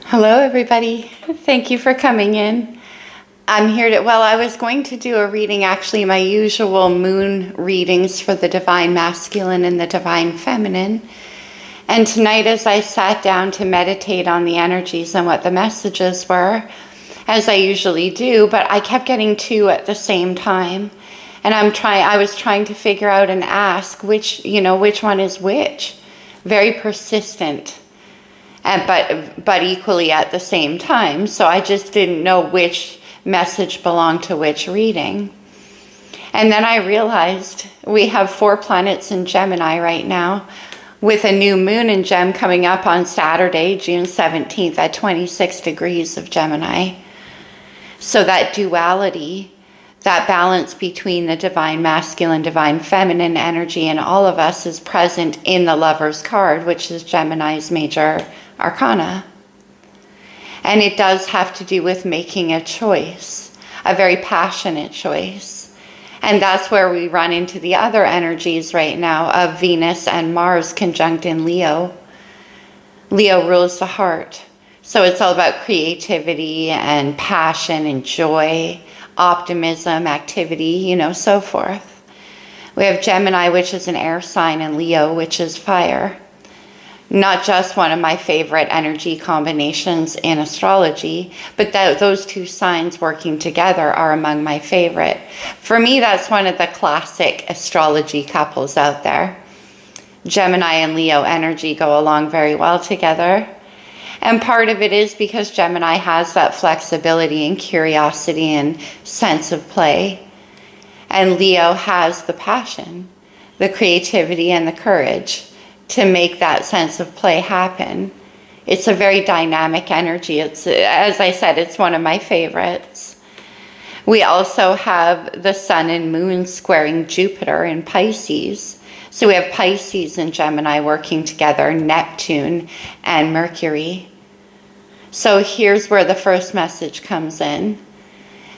Hello, everybody. Thank you for coming in. I'm here I was going to do a reading, actually, my usual moon readings for the Divine Masculine and the Divine Feminine. And tonight, as I sat down to meditate on the energies and what the messages were, as I usually do, but I kept getting two at the same time. And I was trying to figure out and ask which one is which. Very persistent. But equally at the same time. So I just didn't know which message belonged to which reading. And then I realized we have 4 planets in Gemini right now, with a new moon in Gem coming up on Saturday, June 17th at 26 degrees of Gemini. So that duality, that balance between the Divine Masculine, Divine Feminine energy in all of us is present in the Lover's card, which is Gemini's major arcana. And it does have to do with making a choice, a very passionate choice. And that's where we run into the other energies right now of Venus and Mars conjunct in Leo. Leo rules the heart. So it's all about creativity and passion and joy, optimism, activity, so forth. We have Gemini, which is an air sign, and Leo, which is fire. Not just one of my favorite energy combinations in astrology, but those two signs working together are among my favorite. For me, that's one of the classic astrology couples out there. Gemini and Leo energy go along very well together. And part of it is because Gemini has that flexibility and curiosity and sense of play. And Leo has the passion, the creativity, and the courage to make that sense of play happen. It's a very dynamic energy. It's, as I said, it's one of my favorites. We also have the Sun and Moon squaring Jupiter in Pisces. So we have Pisces and Gemini working together, Neptune and Mercury. So here's where the first message comes in.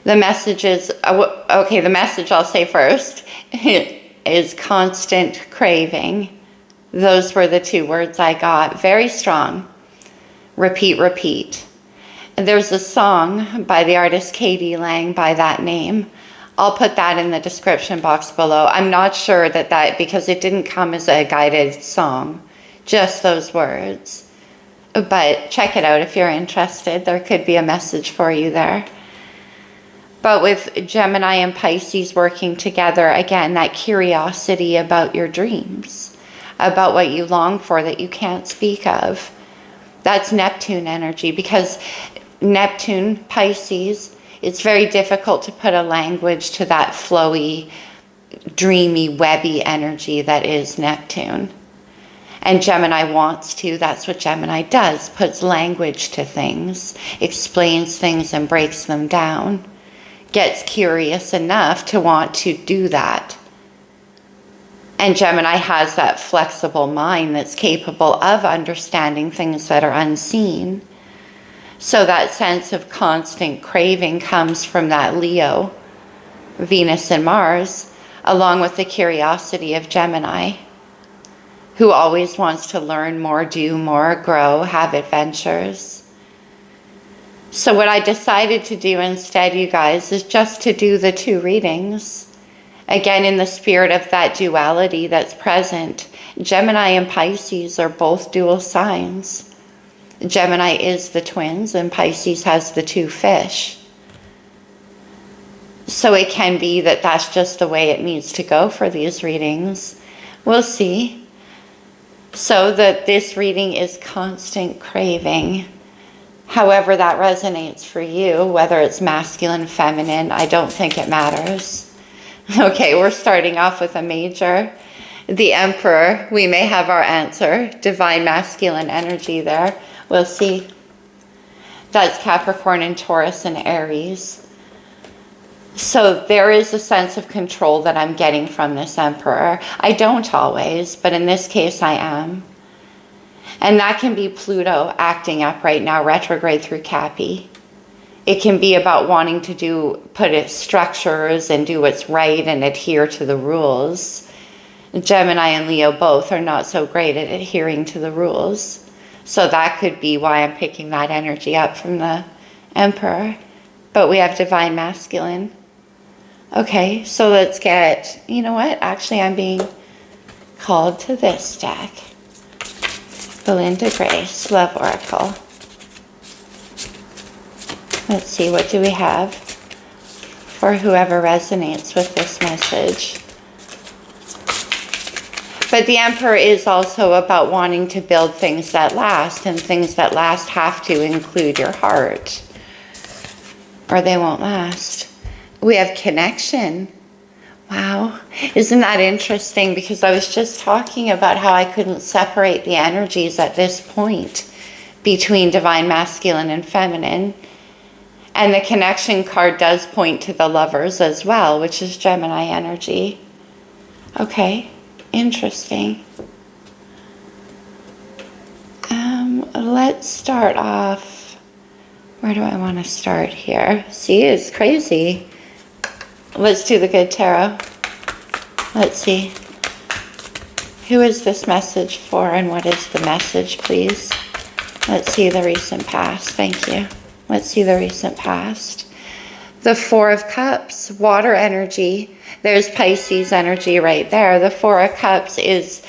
The message is, the message I'll say first is constant craving. Those were the 2 words I got. Very strong. Repeat, repeat. And there's a song by the artist Katie Lang by that name. I'll put that in the description box below. I'm not sure that because it didn't come as a guided song, just those words. But check it out if you're interested. There could be a message for you there. But with Gemini and Pisces working together, again, that curiosity about your dreams, about what you long for that you can't speak of. That's Neptune energy, because Neptune, Pisces, it's very difficult to put a language to that flowy, dreamy, webby energy that is Neptune. And Gemini wants to. That's what Gemini does, puts language to things, explains things and breaks them down, gets curious enough to want to do that. And Gemini has that flexible mind that's capable of understanding things that are unseen. So that sense of constant craving comes from that Leo, Venus and Mars, along with the curiosity of Gemini, who always wants to learn more, do more, grow, have adventures. So what I decided to do instead, you guys, is just to do the 2 readings. Again, in the spirit of that duality that's present. Gemini and Pisces are both dual signs. Gemini is the twins and Pisces has the 2 fish. So it can be that that's just the way it needs to go for these readings. We'll see. So that this reading is constant craving. However that resonates for you, whether it's masculine, feminine, I don't think it matters. Okay, we're starting off with a major. The Emperor, we may have our answer. Divine masculine energy there. We'll see. That's Capricorn and Taurus and Aries. So there is a sense of control that I'm getting from this Emperor. I don't always, but in this case I am. And that can be Pluto acting up right now, retrograde through Cappy. It can be about wanting to put its structures and do what's right and adhere to the rules. Gemini and Leo both are not so great at adhering to the rules. So that could be why I'm picking that energy up from the Emperor. But we have divine masculine. Okay, so let's get, you know what? Actually, I'm being called to this deck. Belinda Grace, Love Oracle. Let's see, what do we have for whoever resonates with this message? But the Emperor is also about wanting to build things that last, and things that last have to include your heart, or they won't last. We have connection. Wow. Isn't that interesting? Because I was just talking about how I couldn't separate the energies at this point between divine masculine and feminine. And the connection card does point to the lovers as well, which is Gemini energy. Okay. Interesting. Let's start off. Where do I want to start here? See, it's crazy. Let's do the good tarot. Let's see. Who is this message for, and what is the message, please? Let's see the recent past. Thank you. Let's see the recent past. The Four of Cups, water energy. There's Pisces energy right there. The Four of Cups is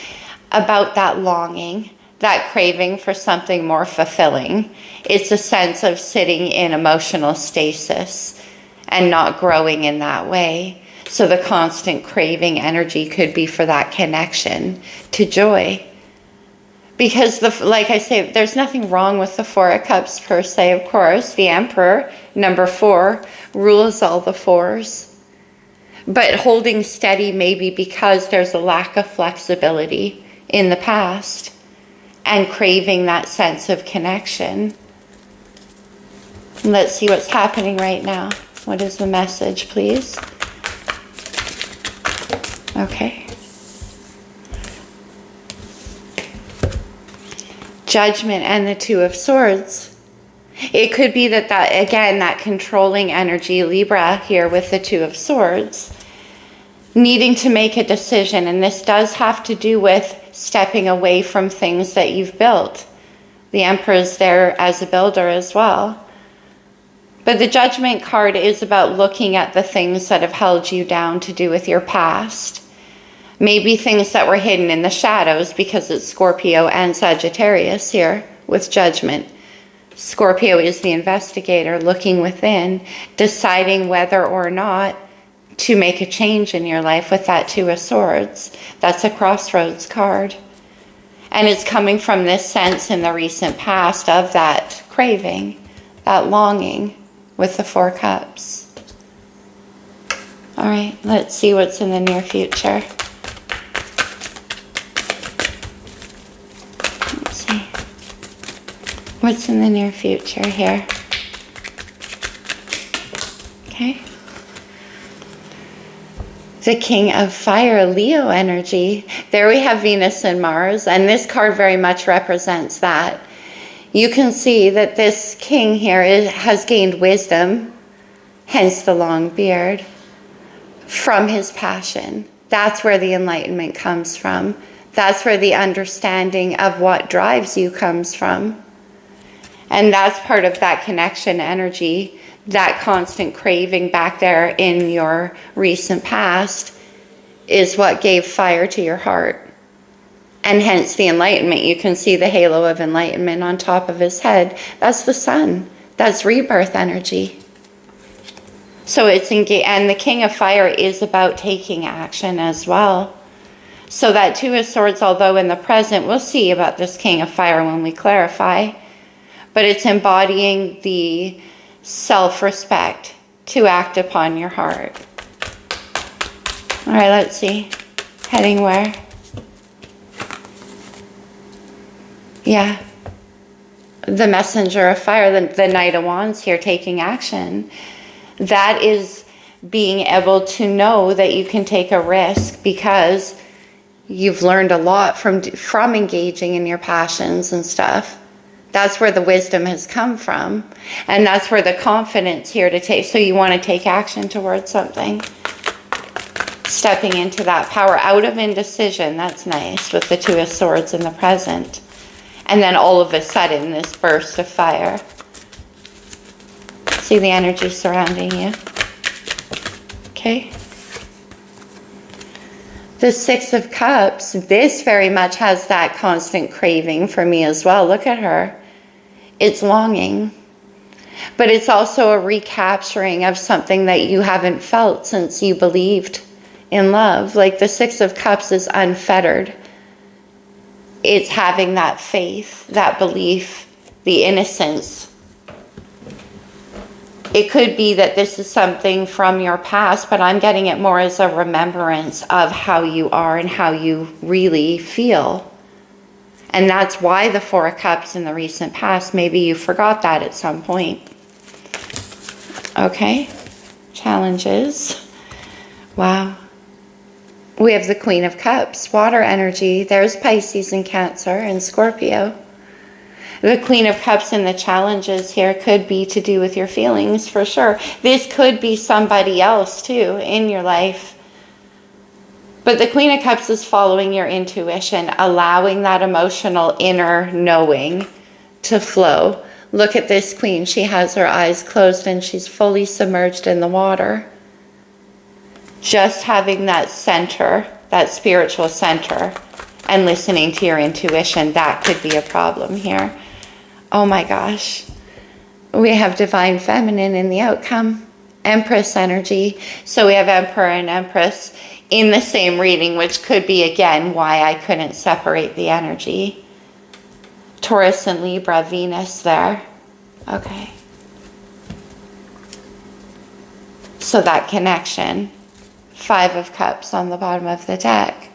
about that longing, that craving for something more fulfilling. It's a sense of sitting in emotional stasis and not growing in that way. So the constant craving energy could be for that connection to joy. Because, like I say, there's nothing wrong with the Four of Cups per se, of course. The Emperor, number 4, rules all the fours. But holding steady maybe because there's a lack of flexibility in the past and craving that sense of connection. Let's see what's happening right now. What is the message, please? Okay. Judgment and the Two of Swords. It could be that again, that controlling energy, Libra here with the Two of Swords, needing to make a decision. And this does have to do with stepping away from things that you've built. The Emperor's there as a builder as well. But the Judgment card is about looking at the things that have held you down to do with your past. Maybe things that were hidden in the shadows, because it's Scorpio and Sagittarius here with Judgment. Scorpio is the investigator looking within, deciding whether or not to make a change in your life with that Two of Swords. That's a crossroads card. And it's coming from this sense in the recent past of that craving, that longing with the Four Cups. All right, let's see what's in the near future. Let's see. What's in the near future here? Okay. The King of Fire, Leo energy. There we have Venus and Mars, and this card very much represents that. You can see that this king here has gained wisdom, hence the long beard, from his passion. That's where the enlightenment comes from. That's where the understanding of what drives you comes from. And that's part of that connection energy, that constant craving back there in your recent past is what gave fire to your heart. And hence the enlightenment. You can see the halo of enlightenment on top of his head. That's the sun. That's rebirth energy. So it's engaged, and the King of Fire is about taking action as well. So that Two of Swords, although in the present, we'll see about this King of Fire when we clarify, but it's embodying the self-respect to act upon your heart. All right, let's see. Heading where? Yeah. The Messenger of Fire, the Knight of Wands here taking action. That is being able to know that you can take a risk because you've learned a lot from engaging in your passions and stuff. That's where the wisdom has come from. And that's where the confidence here to take. So you want to take action towards something. Stepping into that power out of indecision. That's nice with the Two of Swords in the present. And then all of a sudden, this burst of fire. See the energy surrounding you? Okay. The Six of Cups, this very much has that constant craving for me as well. Look at her. It's longing. But it's also a recapturing of something that you haven't felt since you believed in love. Like the Six of Cups is unfettered. It's having that faith, that belief, the innocence. It could be that this is something from your past, but I'm getting it more as a remembrance of how you are and how you really feel. And that's why the Four of Cups in the recent past, maybe you forgot that at some point. Okay, challenges. Wow. We have the Queen of Cups, water energy. There's Pisces and Cancer and Scorpio. The Queen of Cups and the challenges here could be to do with your feelings, for sure. This could be somebody else, too, in your life. But the Queen of Cups is following your intuition, allowing that emotional inner knowing to flow. Look at this Queen. She has her eyes closed and she's fully submerged in the water. Just having that center, that spiritual center, and listening to your intuition, that could be a problem here. Oh my gosh. We have Divine Feminine in the outcome. Empress energy. So we have Emperor and Empress in the same reading, which could be, again, why I couldn't separate the energy. Taurus and Libra, Venus there. Okay. So that connection. Five of Cups on the bottom of the deck.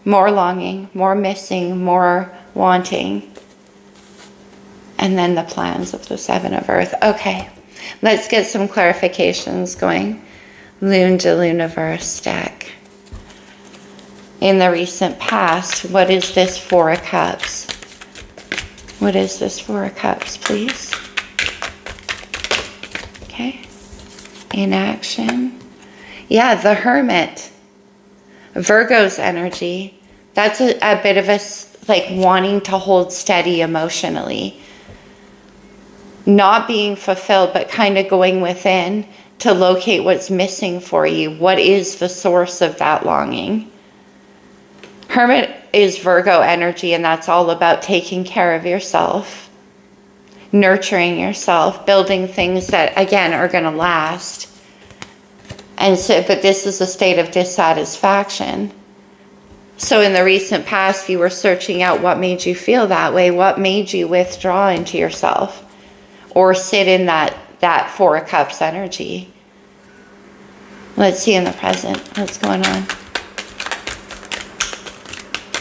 More longing, more missing, more wanting. And then the plans of the Seven of Earth. Okay, let's get some clarifications going. Lune to Luniverse deck. In the recent past, what is this Four of Cups? What is this Four of Cups, please? Okay. Inaction. Yeah, the Hermit. Virgo's energy. That's a bit of a, like, wanting to hold steady emotionally. Not being fulfilled, but kind of going within to locate what's missing for you. What is the source of that longing? Hermit is Virgo energy, and that's all about taking care of yourself, nurturing yourself, building things that, again, are going to last. And so, but this is a state of dissatisfaction. So in the recent past, you were searching out what made you feel that way, what made you withdraw into yourself, or sit in that Four of Cups energy. Let's see in the present what's going on.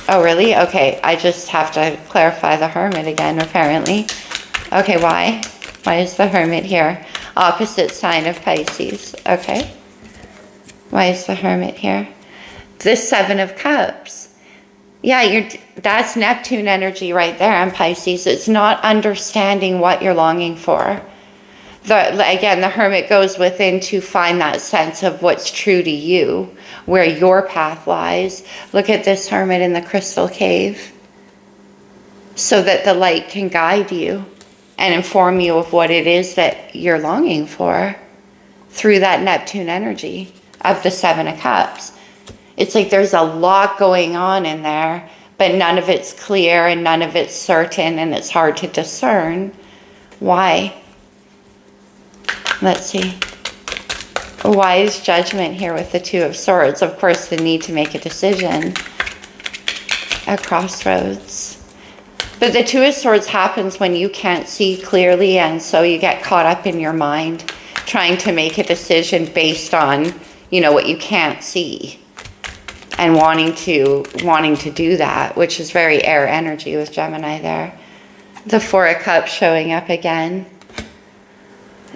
Oh, really? Okay, I just have to clarify the Hermit again, apparently. Okay, why? Why is the Hermit here? Opposite sign of Pisces. Okay. Why is the Hermit here? The Seven of Cups. Yeah, that's Neptune energy right there on Pisces. It's not understanding what you're longing for. Again, the Hermit goes within to find that sense of what's true to you, where your path lies. Look at this Hermit in the crystal cave, so that the light can guide you and inform you of what it is that you're longing for through that Neptune energy of the Seven of Cups. It's like there's a lot going on in there, but none of it's clear and none of it's certain, and it's hard to discern. Why? Let's see. Wise judgment here with the Two of Swords. Of course, the need to make a decision. A crossroads. But the Two of Swords happens when you can't see clearly, and so you get caught up in your mind trying to make a decision based on, what you can't see, and wanting to do that, which is very air energy with Gemini there. The Four of Cups showing up again.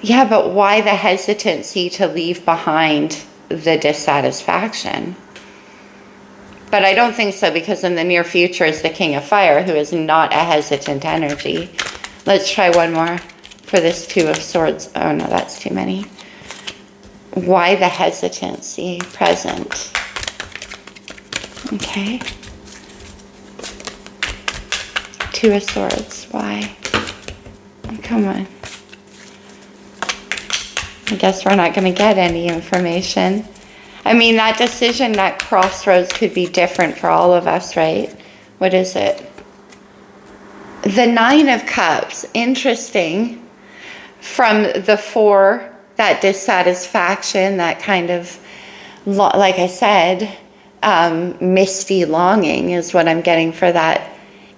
Yeah, but why the hesitancy to leave behind the dissatisfaction? But I don't think so, because in the near future is the King of Fire, who is not a hesitant energy. Let's try one more for this Two of Swords. Oh no, that's too many. Why the hesitancy present? Okay. Two of Swords. Why? Come on. I guess we're not going to get any information. I mean, that decision, that crossroads could be different for all of us, right? What is it? The Nine of Cups. Interesting. From the Four, that dissatisfaction, that kind of, like I said, misty longing is what I'm getting for that,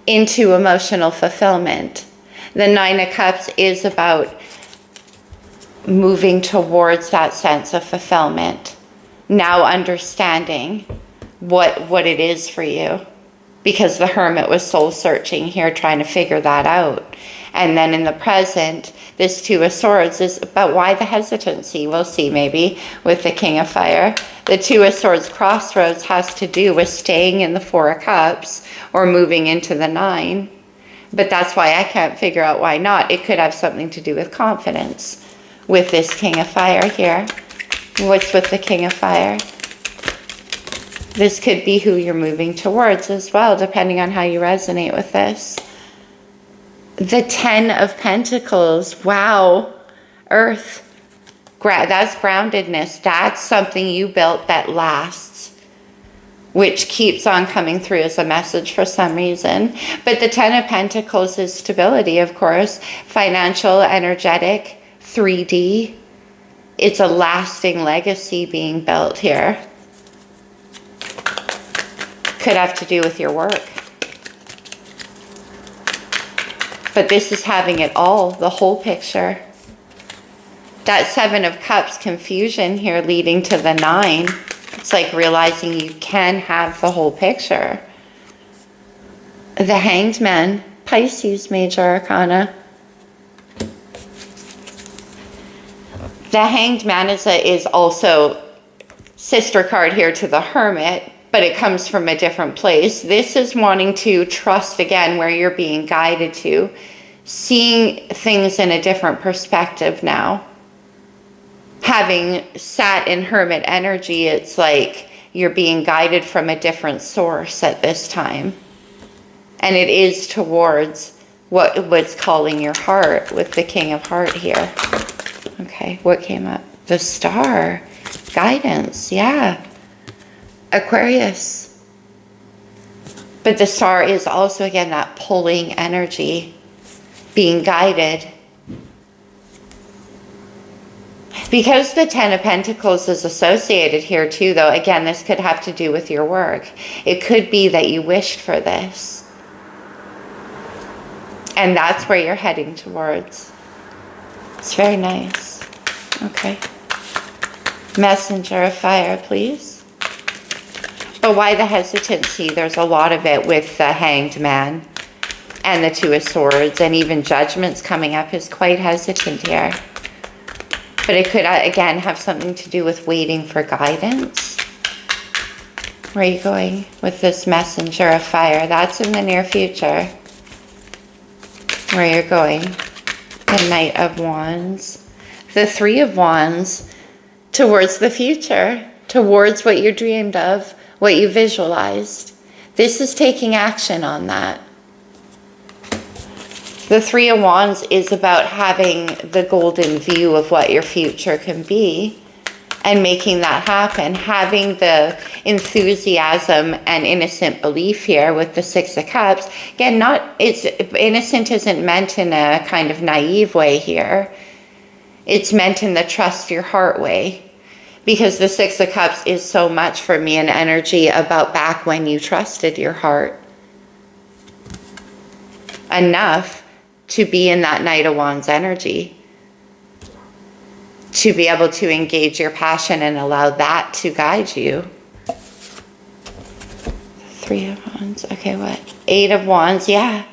into emotional fulfillment. The Nine of Cups is about moving towards that sense of fulfillment. Now understanding what it is for you. Because the Hermit was soul searching here, trying to figure that out. And then in the present, this Two of Swords is about why the hesitancy. We'll see maybe with the King of Fire. The Two of Swords crossroads has to do with staying in the Four of Cups or moving into the Nine. But that's why I can't figure out why not. It could have something to do with confidence with this King of Fire here. What's with the King of Fire? This could be who you're moving towards as well, depending on how you resonate with this. The Ten of Pentacles. Wow. Earth. That's groundedness. That's something you built that lasts, which keeps on coming through as a message for some reason. But the Ten of Pentacles is stability, of course. Financial, energetic, 3D. It's a lasting legacy being built here. Could have to do with your work. But this is having it all, the whole picture. That Seven of Cups, confusion here leading to the Nine. It's like realizing you can have the whole picture. The Hanged Man, Pisces, major arcana. The Hanged Man is also sister card here to the Hermit, but it comes from a different place. This is wanting to trust again where you're being guided to, seeing things in a different perspective now. Having sat in Hermit energy, it's like you're being guided from a different source at this time. And it is towards what's calling your heart with the King of Heart here. Okay, what came up? The Star. Guidance, yeah. Aquarius. But the Star is also, again, that pulling energy, being guided. Because the Ten of Pentacles is associated here too, though, again, this could have to do with your work. It could be that you wished for this. And that's where you're heading towards. It's very nice. Okay. Messenger of Fire, please. But why the hesitancy? There's a lot of it with the Hanged Man and the Two of Swords, and even Judgment's coming up is quite hesitant here. But it could, again, have something to do with waiting for guidance. Where are you going with this Messenger of Fire? That's in the near future. Where you're going. The Knight of Wands. The Three of Wands. Towards the future. Towards what you dreamed of. What you visualized. This is taking action on that. The Three of Wands is about having the golden view of what your future can be and making that happen. Having the enthusiasm and innocent belief here with the Six of Cups. Again, innocent isn't meant in a kind of naive way here. It's meant in the trust your heart way. Because the Six of Cups is so much for me an energy about back when you trusted your heart enough to be in that Knight of Wands energy, to be able to engage your passion and allow that to guide you. Three of Wands, okay, what? Eight of Wands, yeah.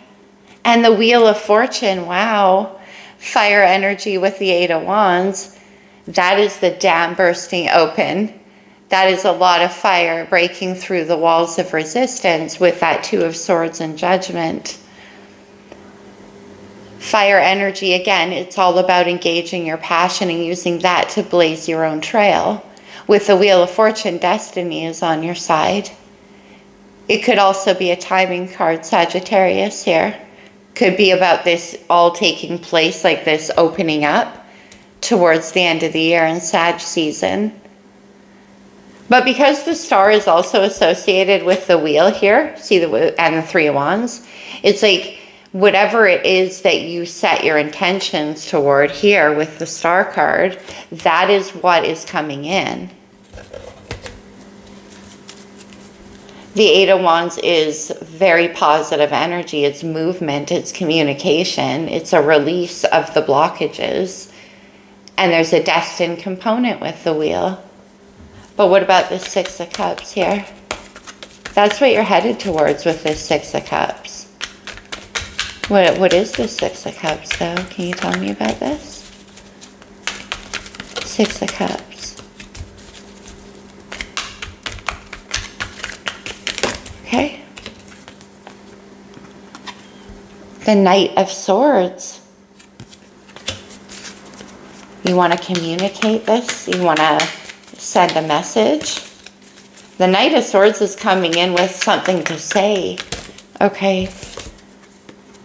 And the Wheel of Fortune, wow. Fire energy with the Eight of Wands. That is the dam bursting open. That is a lot of fire breaking through the walls of resistance with that Two of Swords and Judgment. Fire energy, again, it's all about engaging your passion and using that to blaze your own trail. With the Wheel of Fortune, destiny is on your side. It could also be a timing card, Sagittarius here. Could be about this all taking place, like this opening up towards the end of the year in Sag season. But because the star is also associated with the wheel here, see and the Three of Wands, it's like whatever it is that you set your intentions toward here with the star card, that is what is coming in. The Eight of Wands is very positive energy. It's movement, it's communication, it's a release of the blockages. And there's a destined component with the wheel. But what about the Six of Cups here? That's what you're headed towards with this Six of Cups. What is the Six of Cups, though? Can you tell me about this? Six of Cups. Okay. The Knight of Swords. You want to communicate this? You want to send a message? The Knight of Swords is coming in with something to say. Okay.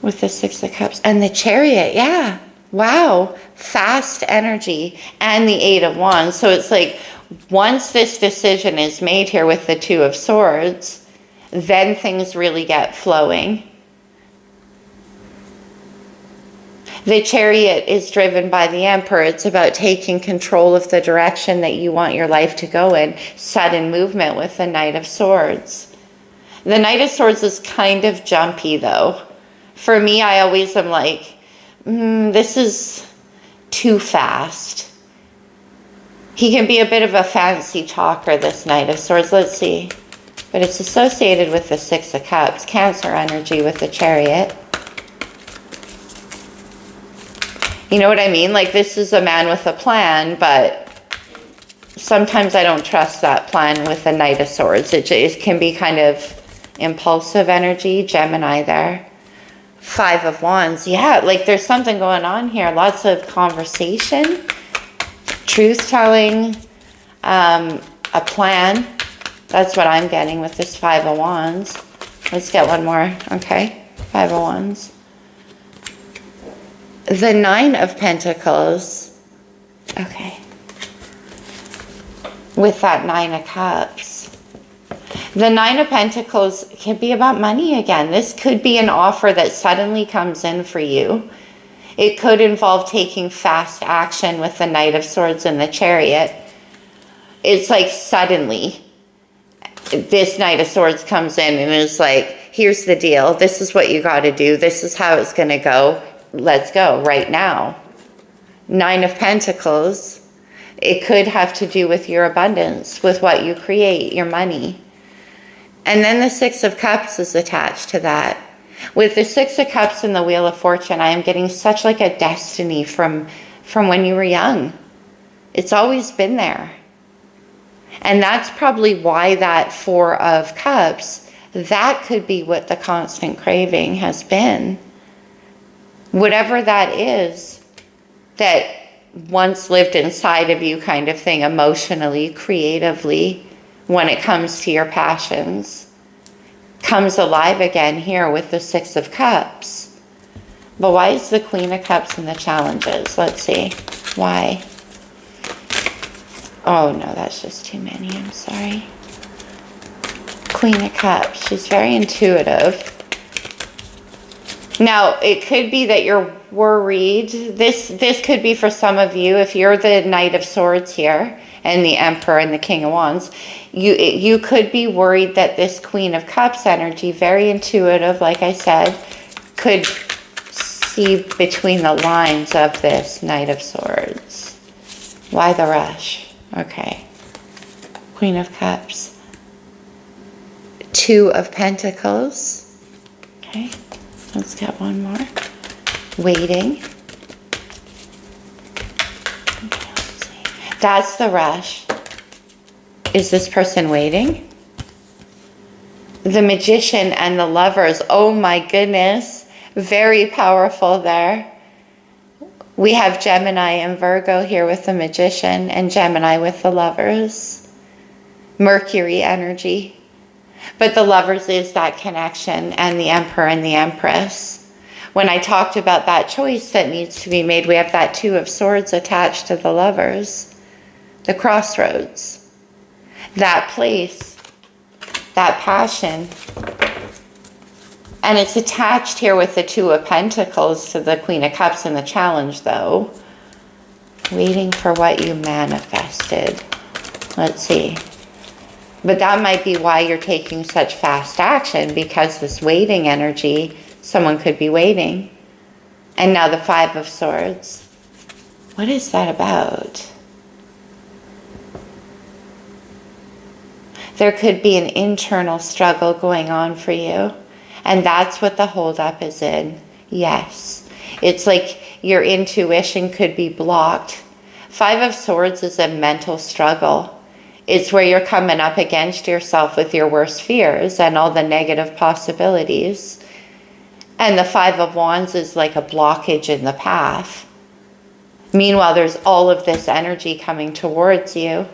With the Six of Cups. And the Chariot, yeah. Wow. Fast energy. And the Eight of Wands. So it's like, once this decision is made here with the Two of Swords, then things really get flowing. The Chariot is driven by the Emperor. It's about taking control of the direction that you want your life to go in. Sudden movement with the Knight of Swords. The Knight of Swords is kind of jumpy, though. For me, I always am like, this is too fast. He can be a bit of a fancy talker, this Knight of Swords. Let's see. But it's associated with the Six of Cups. Cancer energy with the Chariot. You know what I mean? Like, this is a man with a plan, but sometimes I don't trust that plan with the Knight of Swords. It can be kind of impulsive energy. Gemini there. Five of Wands. Yeah, like there's something going on here. Lots of conversation. Truth-telling. A plan. That's what I'm getting with this Five of Wands. Let's get one more. Okay. Five of Wands. The Nine of Pentacles. Okay. With that Nine of Cups. The Nine of Pentacles can be about money again. This could be an offer that suddenly comes in for you. It could involve taking fast action with the Knight of Swords and the Chariot. It's like suddenly this Knight of Swords comes in and is like, here's the deal. This is what you got to do. This is how it's going to go. Let's go right now. Nine of Pentacles. It could have to do with your abundance, with what you create, your money. And then the Six of Cups is attached to that. With the Six of Cups and the Wheel of Fortune, I am getting such like a destiny from when you were young. It's always been there. And that's probably why that Four of Cups, that could be what the constant craving has been. Whatever that is that once lived inside of you kind of thing, emotionally, creatively, when it comes to your passions, comes alive again here with the Six of Cups. But why is the Queen of Cups in the challenges? Let's see. Why? Oh, no, that's just too many. I'm sorry. Queen of Cups. She's very intuitive. Now, it could be that you're worried. This could be for some of you. If you're the Knight of Swords here and the Emperor and the King of Wands, you could be worried that this Queen of Cups energy, very intuitive, like I said, could see between the lines of this Knight of Swords. Why the rush? Okay. Queen of Cups. Two of Pentacles. Okay. Let's get one more. Waiting. Okay, let's see. That's the rush. Is this person waiting? The Magician and the Lovers. Oh my goodness. Very powerful there. We have Gemini and Virgo here with the Magician and Gemini with the Lovers. Mercury energy. But the Lovers is that connection, and the Emperor and the Empress. When I talked about that choice that needs to be made, we have that Two of Swords attached to the Lovers. The crossroads. That place. That passion. And it's attached here with the Two of Pentacles to the Queen of Cups in the challenge, though. Waiting for what you manifested. Let's see. But that might be why you're taking such fast action, because this waiting energy, someone could be waiting. And now the Five of Swords. What is that about? There could be an internal struggle going on for you. And that's what the holdup is in. Yes. It's like your intuition could be blocked. Five of Swords is a mental struggle. It's where you're coming up against yourself with your worst fears and all the negative possibilities. And the Five of Wands is like a blockage in the path. Meanwhile, there's all of this energy coming towards you,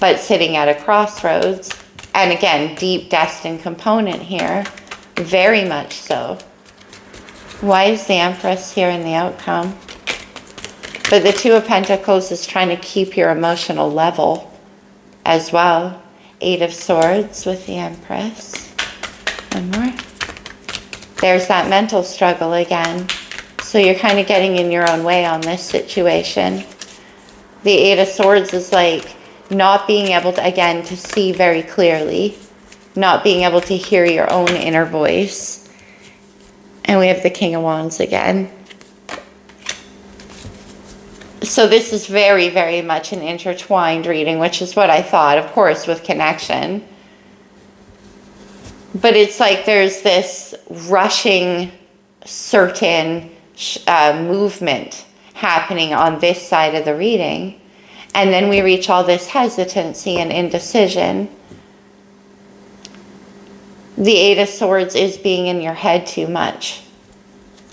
but sitting at a crossroads. And again, deep destined component here. Very much so. Why is the Empress here in the outcome? But the Two of Pentacles is trying to keep your emotional level as well. Eight of Swords with the Empress. One more. There's that mental struggle again. So you're kind of getting in your own way on this situation. The Eight of Swords is like not being able to, again, to see very clearly. Not being able to hear your own inner voice. And we have the King of Wands again. So this is very, very much an intertwined reading, which is what I thought, of course, with connection. But it's like there's this rushing, certain movement happening on this side of the reading. And then we reach all this hesitancy and indecision. The Eight of Swords is being in your head too much.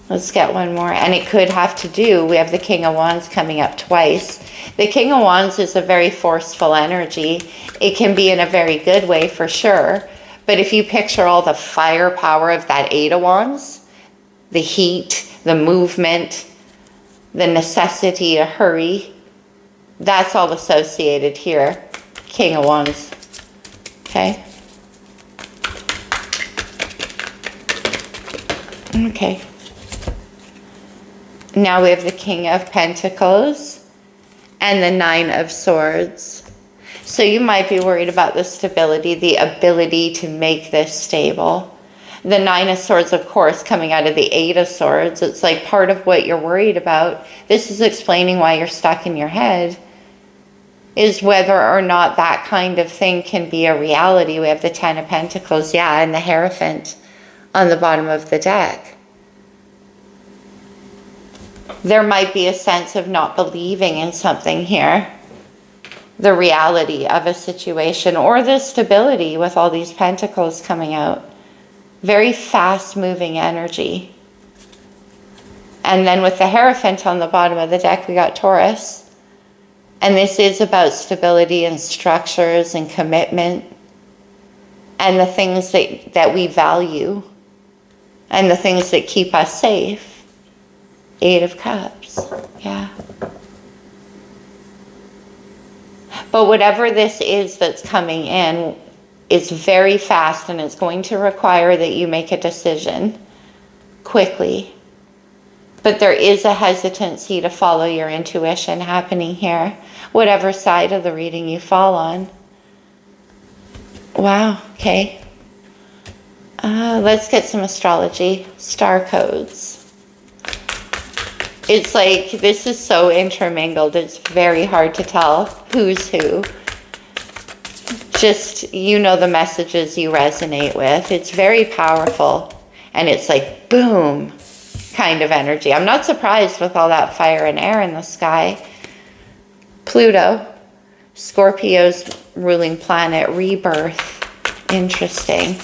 Let's get one more. And it could have to do, we have the King of Wands coming up twice. The King of Wands is a very forceful energy. It can be in a very good way for sure. But if you picture all the firepower of that Eight of Wands, the heat, the movement, the necessity to hurry, that's all associated here. King of Wands. Okay? Okay. Now we have the King of Pentacles and the Nine of Swords. So you might be worried about the stability, the ability to make this stable. The Nine of Swords, of course, coming out of the Eight of Swords. It's like part of what you're worried about. This is explaining why you're stuck in your head, is whether or not that kind of thing can be a reality. We have the Ten of Pentacles, yeah, and the Hierophant on the bottom of the deck. There might be a sense of not believing in something here. The reality of a situation or the stability with all these pentacles coming out. Very fast moving energy. And then with the Hierophant on the bottom of the deck, we got Taurus. And this is about stability and structures and commitment. And the things that we value. And the things that keep us safe. Eight of Cups, yeah. But whatever this is that's coming in is very fast, and it's going to require that you make a decision quickly. But there is a hesitancy to follow your intuition happening here, whatever side of the reading you fall on. Wow, okay. Let's get some astrology, star codes. It's like, this is so intermingled, it's very hard to tell who's who. Just, you know the messages you resonate with. It's very powerful. And it's like, boom, kind of energy. I'm not surprised with all that fire and air in the sky. Pluto, Scorpio's ruling planet, rebirth. Interesting.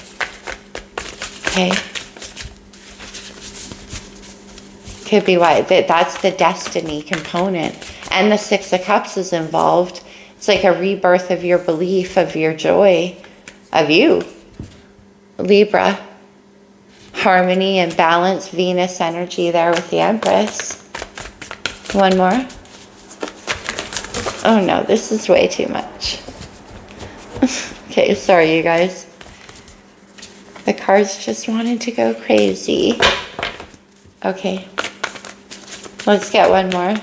Okay. Could be why. That's the destiny component. And the Six of Cups is involved. It's like a rebirth of your belief, of your joy, of you. Libra. harmony and balance, Venus energy there with the Empress. One more. Oh no, this is way too much. Okay, sorry you guys. The cards just wanted to go crazy. Okay. Let's get one more.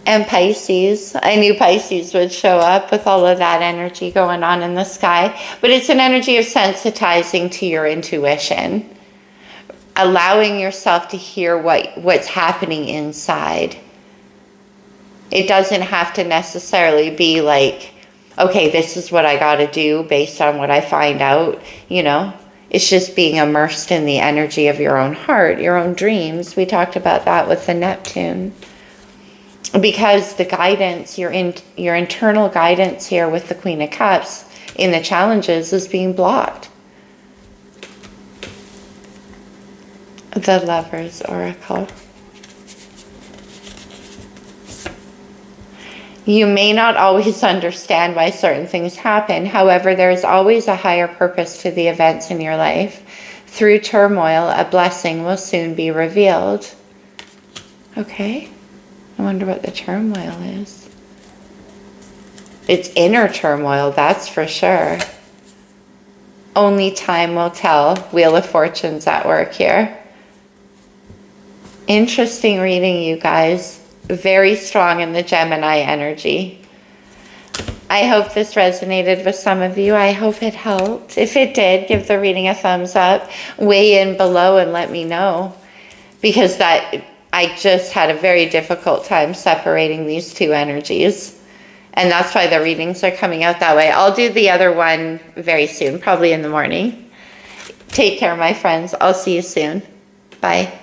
And Pisces. I knew Pisces would show up with all of that energy going on in the sky. But it's an energy of sensitizing to your intuition. Allowing yourself to hear what's happening inside. It doesn't have to necessarily be like, okay, this is what I got to do based on what I find out, you know. It's just being immersed in the energy of your own heart, your own dreams. We talked about that with the Neptune. Because the guidance, your internal guidance here with the Queen of Cups in the challenges is being blocked. The Lover's Oracle. You may not always understand why certain things happen. However, there is always a higher purpose to the events in your life. Through turmoil, a blessing will soon be revealed. Okay. I wonder what the turmoil is. It's inner turmoil, that's for sure. Only time will tell. Wheel of Fortune's at work here. Interesting reading, you guys. Very strong in the Gemini energy. I hope this resonated with some of you. I hope it helped. If it did, give the reading a thumbs up. Weigh in below and let me know. Because I just had a very difficult time separating these two energies. And that's why the readings are coming out that way. I'll do the other one very soon, probably in the morning. Take care, my friends. I'll see you soon. Bye.